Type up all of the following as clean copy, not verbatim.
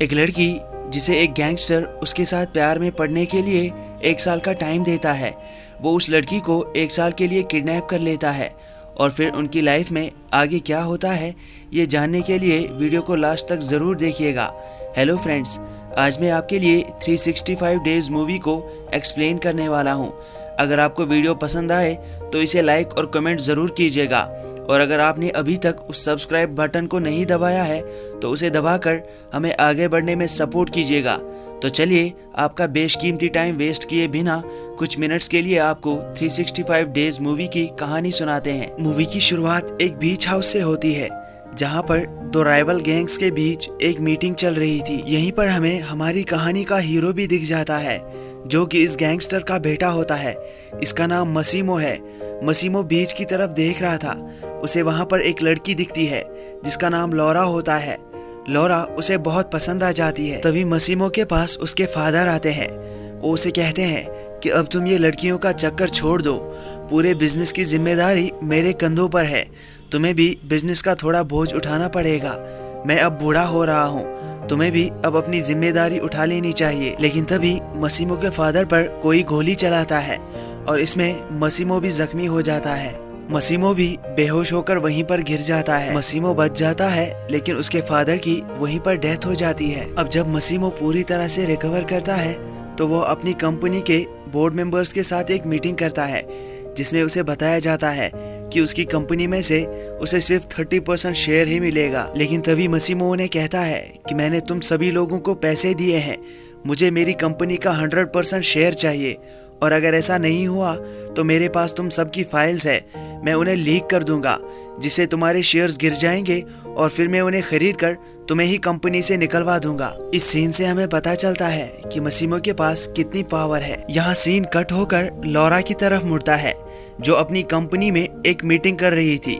एक लड़की जिसे एक गैंगस्टर उसके साथ प्यार में पड़ने के लिए 1 साल का टाइम देता है, वो उस लड़की को 1 साल के लिए किडनैप कर लेता है और फिर उनकी लाइफ में आगे क्या होता है ये जानने के लिए वीडियो को लास्ट तक ज़रूर देखिएगा। हेलो फ्रेंड्स, आज मैं आपके लिए 365 डेज मूवी को एक्सप्लेन करने वाला हूँ। अगर आपको वीडियो पसंद आए तो इसे लाइक और कमेंट ज़रूर कीजिएगा, और अगर आपने अभी तक उस सब्सक्राइब बटन को नहीं दबाया है तो उसे दबाकर हमें आगे बढ़ने में सपोर्ट कीजिएगा। तो चलिए, आपका बेशकीमती टाइम वेस्ट किए बिना कुछ मिनट्स के लिए आपको 365 डेज मूवी की कहानी सुनाते हैं। मूवी की शुरुआत एक बीच हाउस से होती है, जहां पर 2 राइवल गैंग्स के बीच एक मीटिंग चल रही थी। यहीं पर हमें हमारी कहानी का हीरो भी दिख जाता है, जो कि इस गैंगस्टर का बेटा होता है। इसका नाम मसीमो है। मसीमो बीच की तरफ देख रहा था। उसे वहां पर एक लड़की दिखती है जिसका नाम लौरा होता है। लौरा उसे बहुत पसंद आ जाती है। तभी मसीमो के पास उसके फादर आते हैं। वो उसे कहते हैं कि अब तुम ये लड़कियों का चक्कर छोड़ दो, पूरे बिजनेस की जिम्मेदारी मेरे कंधों पर है। तुम्हें भी बिजनेस का थोड़ा बोझ उठाना पड़ेगा। मैं अब बूढ़ा हो रहा हूँ, तुम्हें भी अब अपनी जिम्मेदारी उठा लेनी चाहिए। लेकिन तभी मसीमो के फादर पर कोई गोली चलाता है और इसमें मसीमो भी जख्मी हो जाता है। मसीमो भी बेहोश होकर वहीं पर गिर जाता है। मसीमो बच जाता है, लेकिन उसके फादर की वहीं पर डेथ हो जाती है। अब जब मसीमो पूरी तरह से रिकवर करता है तो वो अपनी कंपनी के बोर्ड मेंबर्स के साथ एक मीटिंग करता है, जिसमें उसे बताया जाता है कि उसकी कंपनी में से उसे सिर्फ 30% शेयर ही मिलेगा। लेकिन तभी मसीमो उन्हें कहता है कि मैंने तुम सभी लोगों को पैसे दिए हैं, मुझे मेरी कंपनी का 100% शेयर चाहिए, और अगर ऐसा नहीं हुआ तो मेरे पास तुम सबकी फाइल्स है, मैं उन्हें लीक कर दूंगा, जिससे तुम्हारे शेयर्स गिर जाएंगे और फिर मैं उन्हें खरीद कर तुम्हें ही कंपनी से निकलवा दूंगा। इस सीन से हमें पता चलता है कि मसीमो के पास कितनी पावर है। यहाँ सीन कट होकर लौरा की तरफ मुड़ता है, जो अपनी कंपनी में एक मीटिंग कर रही थी।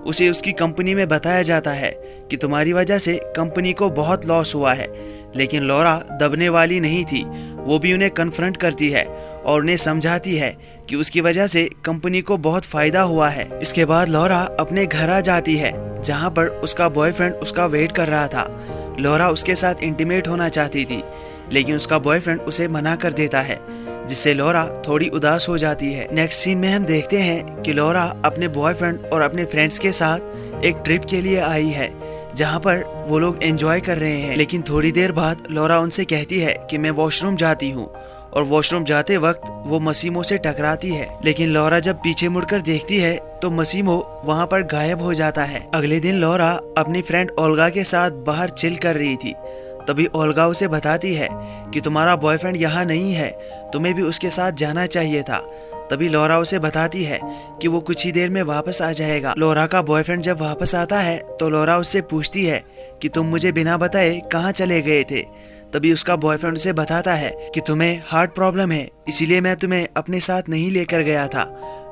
उसे उसकी कंपनी में बताया जाता है कि तुम्हारी वजह से कंपनी को बहुत लॉस हुआ है। लेकिन लौरा दबने वाली नहीं थी। वो भी उन्हें कन्फ्रंट करती है और उन्हें समझाती है कि उसकी वजह से कंपनी को बहुत फायदा हुआ है। इसके बाद लौरा अपने घर आ जाती है, जहां पर उसका बॉयफ्रेंड उसका वेट कर रहा था। लौरा उसके साथ इंटीमेट होना चाहती थी, लेकिन उसका बॉयफ्रेंड उसे मना कर देता है, जिससे लौरा थोड़ी उदास हो जाती है। नेक्स्ट सीन में हम देखते हैं कि लौरा अपने बॉयफ्रेंड और अपने फ्रेंड्स के साथ एक ट्रिप के लिए आई है, जहां पर वो लोग एंजॉय कर रहे हैं। लेकिन थोड़ी देर बाद लौरा उनसे कहती है कि मैं वॉशरूम जाती हूँ, और वॉशरूम जाते वक्त वो मसीमो से टकराती है। लेकिन लौरा जब पीछे मुड़कर देखती है तो मसीमो वहाँ पर गायब हो जाता है। अगले दिन लौरा अपनी फ्रेंड ओल्गा के साथ बाहर चिल कर रही थी। तभी ओल्गा उसे बताती है कि तुम्हारा बॉयफ्रेंड यहाँ नहीं है, तुम्हें भी उसके साथ जाना चाहिए था। तभी लौरा उसे बताती है कि वो कुछ ही देर में वापस आ जाएगा। लौरा का बॉयफ्रेंड जब वापस आता है तो लौरा उससे पूछती है कि तुम मुझे बिना बताए कहाँ चले गए थे। तभी उसका बॉयफ्रेंड उसे बताता है कि तुम्हें हार्ट प्रॉब्लम है, इसीलिए मैं तुम्हें अपने साथ नहीं लेकर गया था।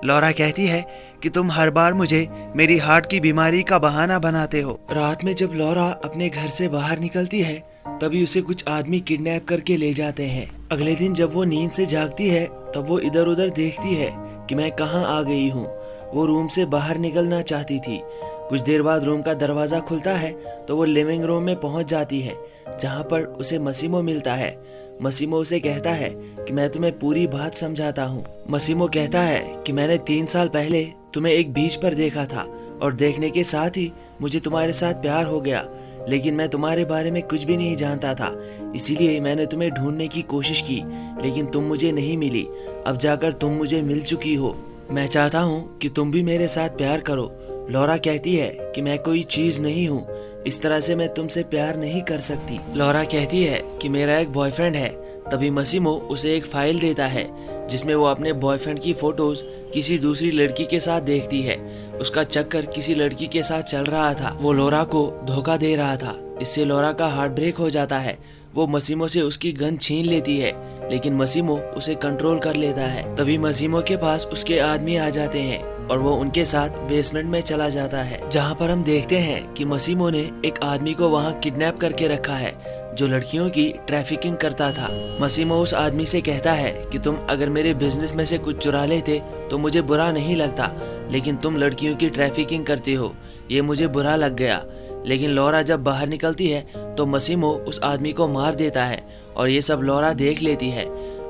लौरा कहती है कि तुम हर बार मुझे मेरी हार्ट की बीमारी का बहाना बनाते हो। रात में जब लौरा अपने घर से बाहर निकलती है तभी उसे कुछ आदमी किडनैप करके ले जाते हैं। अगले दिन जब वो नींद से जागती है तब वो इधर उधर देखती है कि मैं कहाँ आ गई हूँ। वो रूम से बाहर निकलना चाहती थी। कुछ देर बाद रूम का दरवाजा खुलता है तो वो लिविंग रूम में पहुंच जाती है, जहां पर उसे मसीमो मिलता है। मसीमो उसे कहता है कि मैं तुम्हें पूरी बात समझाता हूँ। मसीमो कहता है कि मैंने 3 साल पहले तुम्हें एक बीच पर देखा था, और देखने के साथ ही मुझे तुम्हारे साथ प्यार हो गया। लेकिन मैं तुम्हारे बारे में कुछ भी नहीं जानता था, इसीलिए मैंने तुम्हें ढूंढने की कोशिश की, लेकिन तुम मुझे नहीं मिली। अब जाकर तुम मुझे मिल चुकी हो। मैं चाहता हूँ कि तुम भी मेरे साथ प्यार करो। लौरा कहती है कि मैं कोई चीज नहीं हूँ, इस तरह से मैं तुमसे प्यार नहीं कर सकती। लौरा कहती है कि मेरा एक बॉयफ्रेंड है। तभी मसीमो उसे एक फाइल देता है, जिसमें वो अपने बॉयफ्रेंड की फोटोज किसी दूसरी लड़की के साथ देखती है। उसका चक्कर किसी लड़की के साथ चल रहा था। वो लौरा को धोखा दे रहा था। इससे लौरा का हार्ट ब्रेक हो जाता है। वो मसीमो से उसकी गन छीन लेती है, लेकिन मसीमो उसे कंट्रोल कर लेता है। तभी मसीमो के पास उसके आदमी आ जाते हैं और वो उनके साथ बेसमेंट में चला जाता है, जहाँ पर हम देखते हैं कि मसीमो ने एक आदमी को वहाँ किडनैप करके रखा है, जो लड़कियों की ट्रैफिकिंग करता था। मसीमो उस आदमी से कहता है कि तुम अगर मेरे बिजनेस में से कुछ चुरा लेते तो मुझे बुरा नहीं लगता, लेकिन तुम लड़कियों की ट्रैफिकिंग करते हो, ये मुझे बुरा लग गया। लेकिन लॉरा जब बाहर निकलती है तो मसीमो उस आदमी को मार देता है और ये सब लॉरा देख लेती है।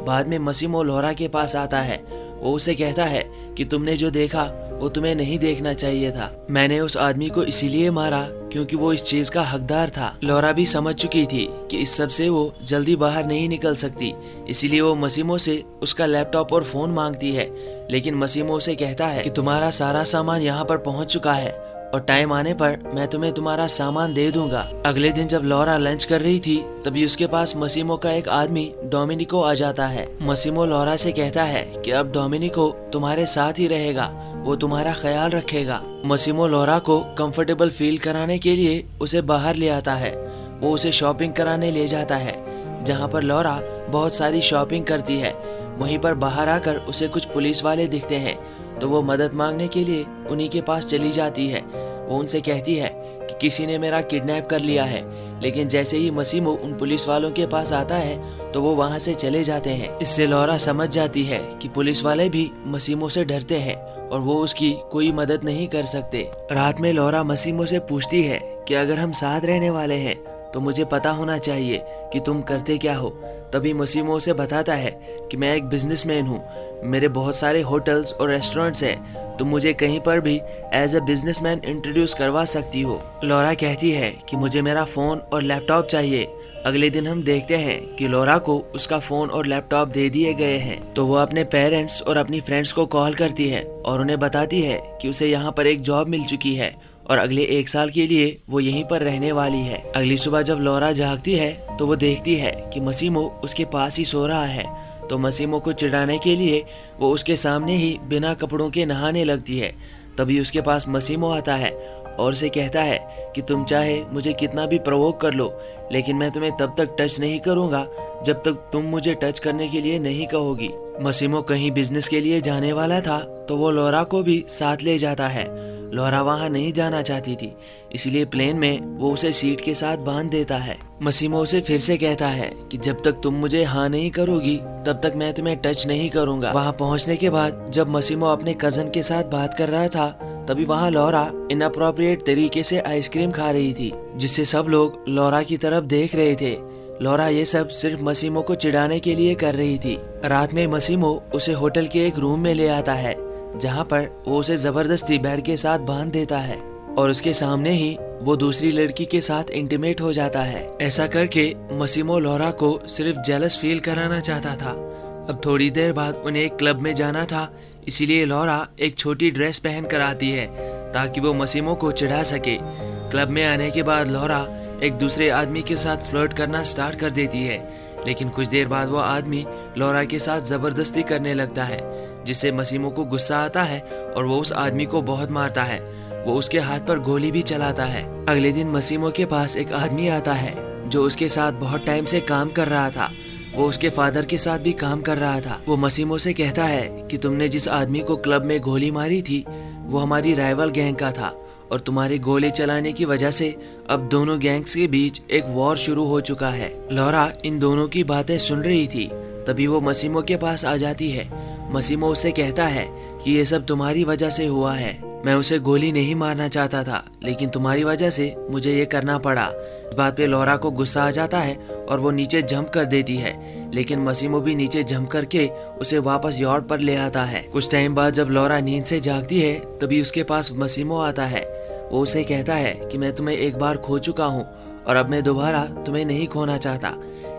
बाद में मसीमो लॉरा के पास आता है। वो उसे कहता है कि तुमने जो देखा वो तुम्हें नहीं देखना चाहिए था। मैंने उस आदमी को इसीलिए मारा क्योंकि वो इस चीज का हकदार था। लॉरा भी समझ चुकी थी कि इस सब से वो जल्दी बाहर नहीं निकल सकती, इसीलिए वो मसीमो से उसका लैपटॉप और फोन मांगती है। लेकिन मसीमो उसे कहता है कि तुम्हारा सारा सामान यहाँ पर पहुँच चुका है और टाइम आने पर मैं तुम्हें तुम्हारा सामान दे दूंगा। अगले दिन जब लॉरा लंच कर रही थी तभी उसके पास मसीमो का एक आदमी डोमिनिको आ जाता है। मसीमो लॉरा से कहता है कि अब डोमिनिको तुम्हारे साथ ही रहेगा, वो तुम्हारा ख्याल रखेगा। मसीमो लॉरा को कंफर्टेबल फील कराने के लिए उसे बाहर ले आता है। वो उसे शॉपिंग कराने ले जाता है, जहाँ पर लॉरा बहुत सारी शॉपिंग करती है। वहीं पर बाहर आकर उसे कुछ पुलिस वाले दिखते हैं तो वो मदद मांगने के लिए उन्हीं के पास चली जाती है। वो उनसे कहती है कि किसी ने मेरा किडनैप कर लिया है। लेकिन जैसे ही मसीमो उन पुलिस वालों के पास आता है तो वो वहाँ से चले जाते हैं। इससे लॉरा समझ जाती है कि पुलिस वाले भी मसीमो से डरते हैं और वो उसकी कोई मदद नहीं कर सकते। रात में लॉरा मसीमो से पूछती है कि अगर हम साथ रहने वाले हैं तो मुझे पता होना चाहिए कि तुम करते क्या हो। तभी मसीमो उसे बताता है कि मैं एक बिजनेसमैन हूँ, मेरे बहुत सारे होटल्स और रेस्टोरेंट्स हैं, तुम मुझे कहीं पर भी एज अ बिजनेसमैन इंट्रोड्यूस करवा सकती हो। लॉरा कहती है कि मुझे मेरा फ़ोन और लैपटॉप चाहिए। अगले दिन हम देखते हैं कि लॉरा को उसका फ़ोन और लैपटॉप दे दिए गए हैं। तो वो अपने पेरेंट्स और अपनी फ्रेंड्स को कॉल करती है और उन्हें बताती है कि उसे यहाँ पर एक जॉब मिल चुकी है और अगले 1 साल के लिए वो यहीं पर रहने वाली है। अगली सुबह जब लॉरा जागती है तो वो देखती है कि मसीमो उसके पास ही सो रहा है। तो मसीमो को चिढ़ाने के लिए वो उसके सामने ही बिना कपड़ों के नहाने लगती है। तभी उसके पास मसीमो आता है और उसे कहता है कि तुम चाहे मुझे कितना भी प्रोवोक कर लो, लेकिन मैं तुम्हें तब तक टच नहीं करूंगा जब तक तुम मुझे टच करने के लिए नहीं कहोगी। मसीमो कहीं बिजनेस के लिए जाने वाला था तो वो लॉरा को भी साथ ले जाता है। लॉरा वहाँ नहीं जाना चाहती थी, इसलिए प्लेन में वो उसे सीट के साथ बांध देता है। मसीमो उसे फिर से कहता है कि जब तक तुम मुझे हाँ नहीं करोगी तब तक मैं तुम्हें टच नहीं करूंगा। वहाँ पहुँचने के बाद जब मसीमो अपने कजन के साथ बात कर रहा था तभी वहाँ लॉरा इनअप्रोप्रिएट तरीके से आइसक्रीम खा रही थी, जिससे सब लोग लॉरा की तरफ देख रहे थे। लॉरा ये सब सिर्फ मसीमो को चिढ़ाने के लिए कर रही थी। रात में मसीमो उसे होटल के एक रूम में ले आता है, जहाँ पर वो उसे जबरदस्ती बेड के साथ बांध देता है और उसके सामने ही वो दूसरी लड़की के साथ इंटीमेट हो जाता है। ऐसा करके मसीमो लॉरा को सिर्फ जेलस फील कराना चाहता था। अब थोड़ी देर बाद उन्हें एक क्लब में जाना था, इसीलिए लॉरा एक छोटी ड्रेस पहन कर आती है ताकि वो मसीमो को चिढ़ा सके। क्लब में आने के बाद लॉरा एक दूसरे आदमी के साथ फ्लर्ट करना स्टार्ट कर देती है, लेकिन कुछ देर बाद वो आदमी लॉरा के साथ जबरदस्ती करने लगता है, जिससे मसीमो को गुस्सा आता है और वो उस आदमी को बहुत मारता है। वो उसके हाथ पर गोली भी चलाता है। अगले दिन मसीमो के पास एक आदमी आता है जो उसके साथ बहुत टाइम से काम कर रहा था। वो उसके फादर के साथ भी काम कर रहा था। वो मसीमो से कहता है कि तुमने जिस आदमी को क्लब में गोली मारी थी वो हमारी राइवल गैंग का था और तुम्हारी गोली चलाने की वजह से अब दोनों गैंग्स के बीच एक वॉर शुरू हो चुका है। लॉरा इन दोनों की बातें सुन रही थी, तभी वो मसीमो के पास आ जाती है। मसीमो उससे कहता है कि ये सब तुम्हारी वजह से हुआ है। मैं उसे गोली नहीं मारना चाहता था, लेकिन तुम्हारी वजह से मुझे ये करना पड़ा। इस बात पे लॉरा को गुस्सा आ जाता है और वो नीचे जंप कर देती है, लेकिन मसीमो भी नीचे जंप करके उसे वापस यॉर्ड पर ले आता है। कुछ टाइम बाद जब लॉरा नींद से जागती है तभी उसके पास मसीमो आता है। वो उसे कहता है कि मैं तुम्हें एक बार खो चुका हूँ और अब मैं दोबारा तुम्हें नहीं खोना चाहता।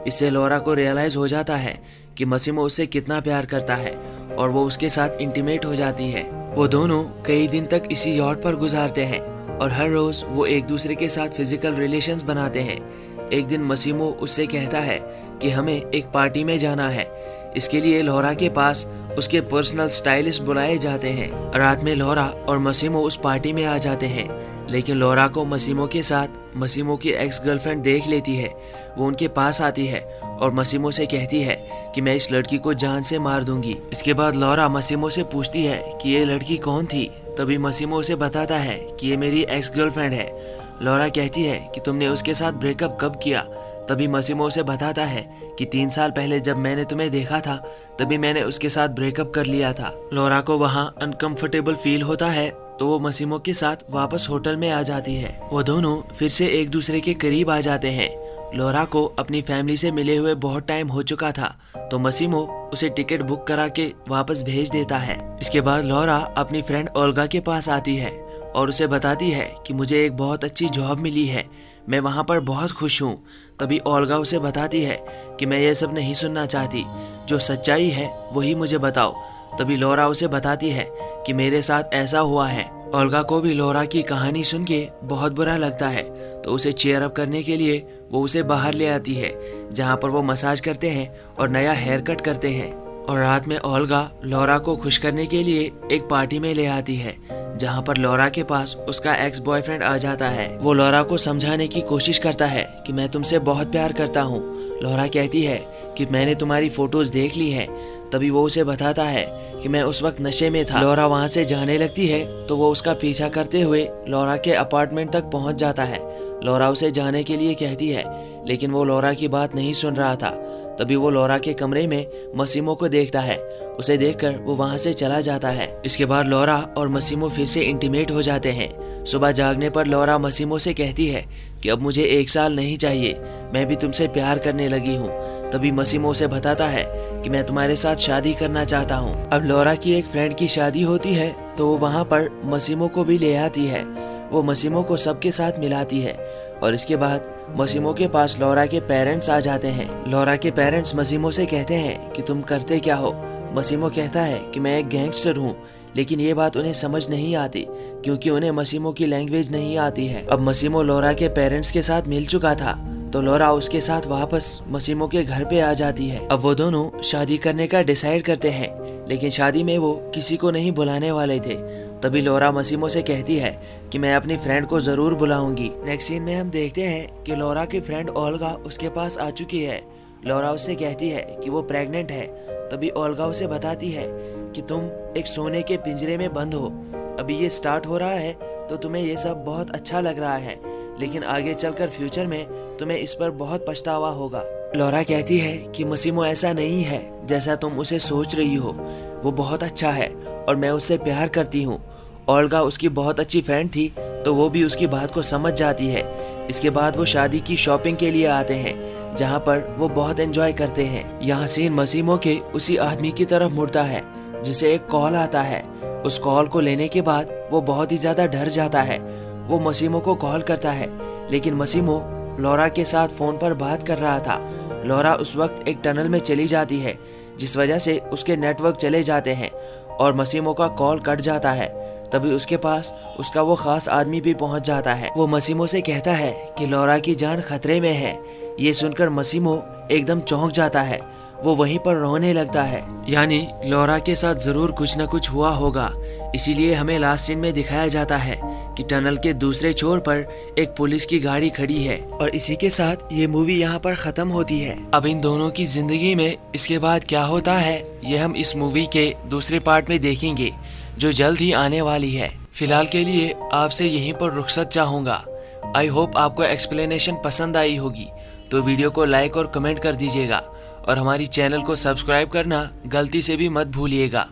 इससे लॉरा को रियलाइज हो जाता है कि मसीमो उससे कितना प्यार करता है और वो उसके साथ इंटीमेट हो जाती है। वो दोनों कई दिन तक इसी यॉर्ड पर गुजारते हैं और हर रोज वो एक दूसरे के साथ फिजिकल रिलेशंस बनाते हैं। एक दिन मसीमो उससे कहता है कि हमें एक पार्टी में जाना है। इसके लिए लॉरा के पास उसके पर्सनल स्टाइलिस्ट बुलाए जाते हैं। रात में लॉरा और मसीमो उस पार्टी में आ जाते हैं, लेकिन लॉरा को मसीमो के साथ मसीमो की एक्स गर्लफ्रेंड देख लेती है। वो उनके पास आती है और मसीमो से कहती है कि मैं इस लड़की को जान से मार दूंगी। इसके बाद लॉरा मसीमो से पूछती है कि ये लड़की कौन थी। तभी मसीमो उसे बताता है कि ये मेरी एक्स गर्लफ्रेंड है। लॉरा कहती है कि तुमने उसके साथ ब्रेकअप कब किया। तभी मसीमो उसे बताता है कि 3 साल पहले जब मैंने तुम्हें देखा था तभी मैंने उसके साथ ब्रेकअप कर लिया था। लॉरा को वहाँ अनकंफर्टेबल फील होता है तो वो मसीमो के साथ वापस होटल में आ जाती है। वो दोनों फिर से एक दूसरे के करीब आ जाते हैं। लॉरा को अपनी फैमिली से मिले हुए बहुत टाइम हो चुका था, तो मसीमो उसे टिकट बुक करा के वापस भेज देता है। इसके बाद लॉरा अपनी फ्रेंड ओल्गा के पास आती है और उसे बताती है कि मुझे एक बहुत अच्छी जॉब मिली है, मैं वहाँ पर बहुत खुश हूँ। तभी ओल्गा उसे बताती है कि मैं ये सब नहीं सुनना चाहती, जो सच्चाई है वही मुझे बताओ। तभी लॉरा उसे बताती है कि मेरे साथ ऐसा हुआ है। ओल्गा को भी लॉरा की कहानी सुन के बहुत बुरा लगता है, तो उसे चीयर अप करने के लिए वो उसे बाहर ले आती है, जहाँ पर वो मसाज करते हैं और नया हेयर कट करते हैं। और रात में ओल्गा लॉरा को खुश करने के लिए एक पार्टी में ले आती है, जहाँ पर लॉरा के पास उसका एक्स बॉयफ्रेंड आ जाता है। वो लॉरा को समझाने की कोशिश करता है कि मैं तुमसे बहुत प्यार करता हूँ। लॉरा कहती है कि मैंने तुम्हारी फोटोज देख ली हैं। तभी वो उसे बताता है कि मैं उस वक्त नशे में था। लॉरा वहाँ से जाने लगती है तो वो उसका पीछा करते हुए लॉरा के अपार्टमेंट तक पहुँच जाता है। लॉरा उसे जाने के लिए कहती है, लेकिन वो लॉरा की बात नहीं सुन रहा था। तभी वो लॉरा के कमरे में मसीमो को देखता है। उसे देखकर वो वहाँ से चला जाता है। इसके बाद लॉरा और मसीमो फिर से इंटीमेट हो जाते हैं। सुबह जागने पर लॉरा मसीमो से कहती है कि अब मुझे 1 साल नहीं चाहिए, मैं भी तुमसे प्यार करने लगी हूँ। तभी मसीमो उसे बताता है कि मैं तुम्हारे साथ शादी करना चाहता हूँ। अब लॉरा की एक फ्रेंड की शादी होती है, तो वो वहाँ पर मसीमो को भी ले आती है। वो मसीमो को सबके साथ मिलाती है और इसके बाद मसीमो के पास लॉरा के पेरेंट्स आ जाते हैं। लॉरा के पेरेंट्स मसीमो से कहते हैं कि तुम करते क्या हो। मसीमो कहता है कि मैं एक गैंगस्टर हूँ, लेकिन ये बात उन्हें समझ नहीं आती क्योंकि उन्हें मसीमो की लैंग्वेज नहीं आती है। अब मसीमो लॉरा के पेरेंट्स के साथ मिल चुका था, तो लॉरा उसके साथ वापस मसीमो के घर पे आ जाती है। अब वो दोनों शादी करने का डिसाइड करते हैं, लेकिन शादी में वो किसी को नहीं बुलाने वाले थे। तभी लॉरा मसीमो से कहती है कि मैं अपनी फ्रेंड को जरूर बुलाऊंगी। नेक्स्ट सीन में हम देखते हैं कि लॉरा की फ्रेंड ओल्गा उसके पास आ चुकी है। लॉरा उससे कहती है कि वो प्रेग्नेंट है। तभी ओल्गा उसे बताती है कि तुम एक सोने के पिंजरे में बंद हो। अभी ये स्टार्ट हो रहा है तो तुम्हें ये सब बहुत अच्छा लग रहा है, लेकिन आगे चलकर फ्यूचर में तुम्हें इस पर बहुत पछतावा होगा। लॉरा कहती है कि मसीमो ऐसा नहीं है जैसा तुम उसे सोच रही हो, वो बहुत अच्छा है और मैं उससे प्यार करती हूँ। ओल्गा उसकी बहुत अच्छी फ्रेंड थी, तो वो भी उसकी बात को समझ जाती है। इसके बाद वो शादी की शॉपिंग के लिए आते हैं, जहाँ पर वो बहुत एंजॉय करते हैं। यहाँ सीन मसीमो के उसी आदमी की तरफ मुड़ता है जिसे एक कॉल आता है। उस कॉल को लेने के बाद वो बहुत ही ज्यादा डर जाता है। वो मसीमो को कॉल करता है, लेकिन मसीमो लॉरा के साथ फोन पर बात कर रहा था। लॉरा उस वक्त एक टनल में चली जाती है, जिस वजह से उसके नेटवर्क चले जाते हैं और मसीमो का कॉल कट जाता है। तभी उसके पास उसका वो खास आदमी भी पहुंच जाता है। वो मसीमो से कहता है कि लॉरा की जान खतरे में है। ये सुनकर मसीमो एकदम चौंक जाता है। वो वहीं पर रोने लगता है, यानी लॉरा के साथ जरूर कुछ न कुछ हुआ होगा। इसीलिए हमें लास्ट सीन में दिखाया जाता है कि टनल के दूसरे छोर पर एक पुलिस की गाड़ी खड़ी है। और इसी के साथ ये मूवी यहाँ पर खत्म होती है। अब इन दोनों की जिंदगी में इसके बाद क्या होता है, ये हम इस मूवी के दूसरे पार्ट में देखेंगे, जो जल्द ही आने वाली है। फिलहाल के लिए आपसे यहीं पर रुखसत चाहूंगा। आई होप आपको एक्सप्लेनेशन पसंद आई होगी, तो वीडियो को लाइक और कमेंट कर दीजिएगा और हमारी चैनल को सब्सक्राइब करना गलती से भी मत भूलिएगा।